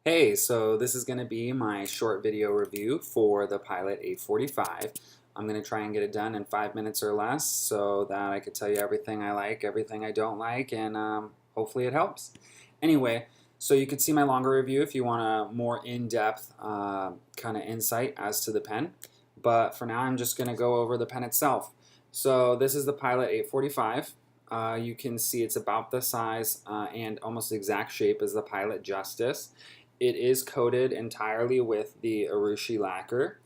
Hey, so this is going to be my short video review for the Pilot 845. I'm going to try and get it done in 5 minutes or less so that I could tell you everything I like, everything I don't like, and hopefully it helps. Anyway, so you could see my longer review if you want a more in-depth kind of insight as to the pen. But for now, I'm just going to go over the pen itself. So this is the Pilot 845. You can see it's about the size and almost the exact shape as the Pilot Justice. It is coated entirely with the Urushi lacquer,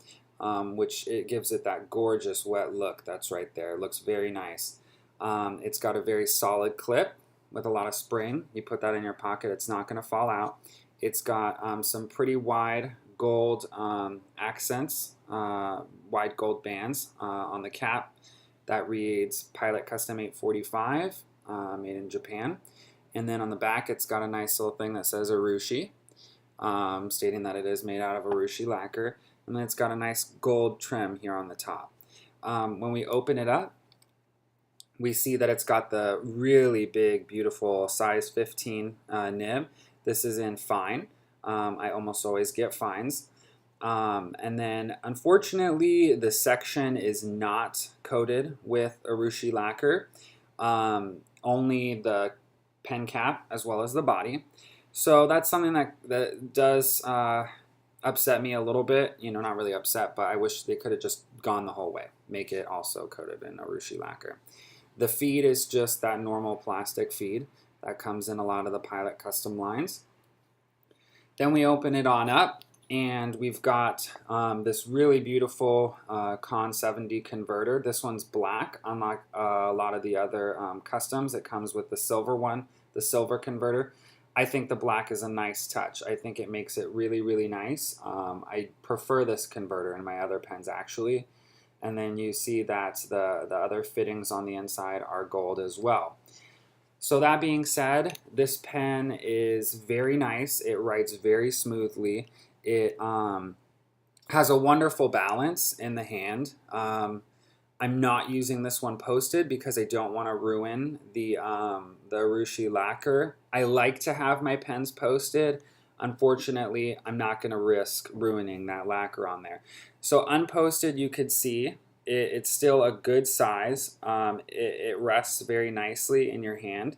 which it gives it that gorgeous wet look that's right there. It looks very nice. It's got a very solid clip with a lot of spring. You put that in your pocket, it's not going to fall out. It's got some pretty wide gold accents, wide gold bands on the cap. That reads Pilot Custom 845, made in Japan. And then on the back, it's got a nice little thing that says Urushi, stating that it is made out of Urushi lacquer. And then it's got a nice gold trim here on the top. When we open it up, we see that it's got the really big, beautiful size 15 nib. This is in fine. I almost always get fines. And then, unfortunately, the section is not coated with Urushi lacquer, only the pen cap as well as the body. So that's something that does upset me a little bit. You know, not really upset, but I wish they could have just gone the whole way, make it also coated in Urushi lacquer. The feed is just that normal plastic feed that comes in a lot of the Pilot custom lines. Then we open it on up, and we've got this really beautiful Con 70 converter. This one's black, unlike a lot of the other customs. It comes with the silver one, the silver converter. I think the black is a nice touch. I think it makes it really, really nice. I prefer this converter in my other pens, actually. And then you see that the other fittings on the inside are gold as well. So that being said, this pen is very nice. It writes very smoothly. It has a wonderful balance in the hand. I'm not using this one posted because I don't want to ruin the Urushi lacquer. I like to have my pens posted. Unfortunately, I'm not going to risk ruining that lacquer on there. So unposted, you could see it's still a good size. It rests very nicely in your hand.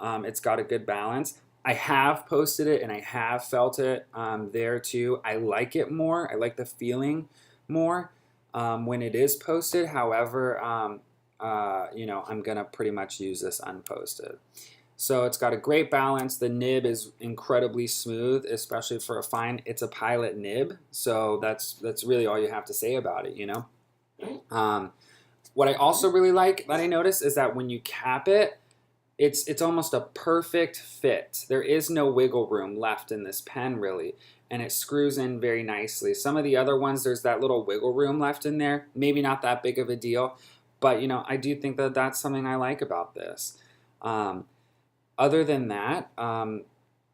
It's got a good balance. I have posted it and I have felt it there too. I like it more. I like the feeling more when it is posted. However, you know, I'm going to pretty much use this unposted. So it's got a great balance. The nib is incredibly smooth, especially for a fine. It's a Pilot nib, so that's really all you have to say about it, you know. What I also really like that I noticed is that when you cap it, it's almost a perfect fit. There is no wiggle room left in this pen, really, and it screws in very nicely. Some of the other ones, there's that little wiggle room left in there. Maybe not that big of a deal, but you know, I do think that that's something I like about this. Other than that,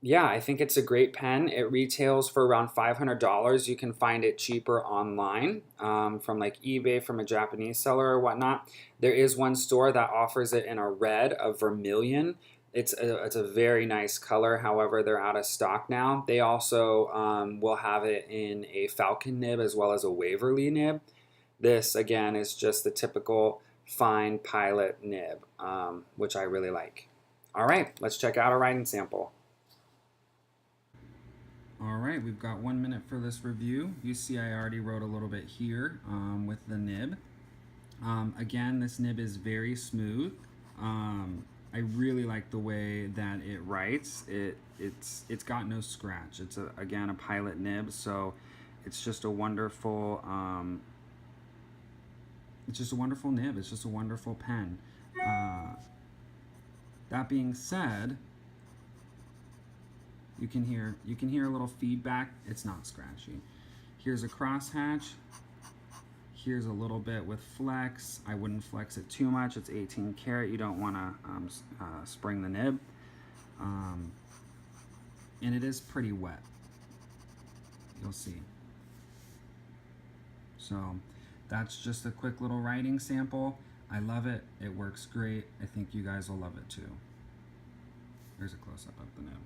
yeah, I think it's a great pen. It retails for around $500. You can find it cheaper online from like eBay, from a Japanese seller or whatnot. There is one store that offers it in a red, a vermilion. It's a very nice color. However, they're out of stock now. They also will have it in a Falcon nib as well as a Waverly nib. This, again, is just the typical fine Pilot nib, which I really like. All right, let's check out a writing sample. All right, we've got 1 minute for this review. You see I already wrote a little bit here with the nib. Again, this nib is very smooth. I really like the way that it writes. It's got no scratch. It's again a Pilot nib, so it's just a wonderful nib. It's just a wonderful pen. That being said, you can hear a little feedback. It's not scratchy. Here's a crosshatch. Here's a little bit with flex. I wouldn't flex it too much. It's 18 karat. You don't want to spring the nib. And it is pretty wet. You'll see. So that's just a quick little writing sample. I love it. It works great. I think you guys will love it too. Here's a close-up of the nib.